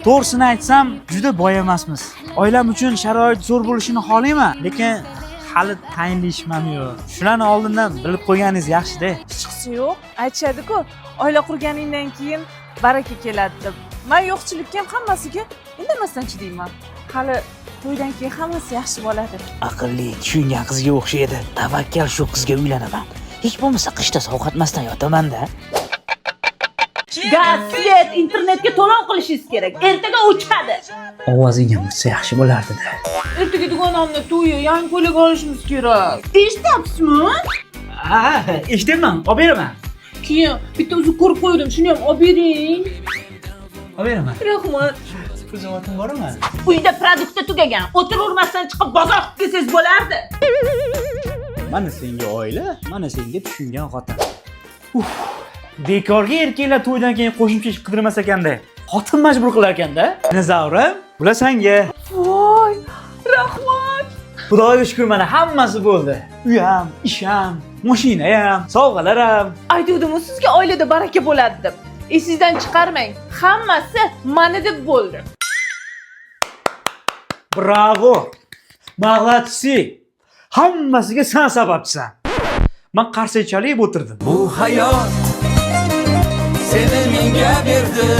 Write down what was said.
To'g'risini aytsam, juda boy emasmiz. Oilam uchun sharoit zo'r bo'lishini xohlayman, lekin hali tayinlashmam yo'q. Shularni oldindan bilib qo'yganingiz yaxshi-da. Hechqisi yo'q. Aytishadi-ku, oila qurganingdan keyin baraka keladi deb. Men yo'qchilikka ham hammasiga indamasdan chidayman. Hali to'ydan keyin hammasi yaxshi bo'ladi. Aqlli, tushungan qizga o'xshaydi. Tavakkal shu qizga uylanaman. Hech bo'lmasa qishda sovqatmasdan yotaman-da. Gaz, svet, internetga to'lov qilishingiz kerak. Ertaga o'chadi. Ovozingga o'tsa yaxshi bo'lardi-da. Ertaga dugonamni to'yi, yangi ko'ylak olishimiz kerak. Eshityapsizmi? Ha, eshitaman, olib beraman. Keyin bitta uzuk ko'rib qo'ydim, shuni ham olib bering. Olib beraman. Rahmat. Ko'zotim bormi? Uyda produkti tugagan. O'tiravermasdan chiqib bozor qilib kelsangiz bo'lardi. Mana senga oila, mana senga tushungan xotin. Bekorga erkaklar to'ydan keyin qo'shimcha ish qidirmas ekanda. Xotin majbur qilar ekanda. Dinozavrim, bular senga. Voy, rahmat. Xudoga shukr, mana hammasi bo'ldi. Uy ham, ish ham, mashina ham, sovg'alar ham. Aytuvdim-ku sizga oilada baraka bo'ladi deb. Esingizdan chiqarmang. Hammasi mana deb bo'ldi. Bravo. Mag'latsi. Hammasiga sen sababchisan. Men qarshichalik o'tirdim. Bu hayot seni menga berdi.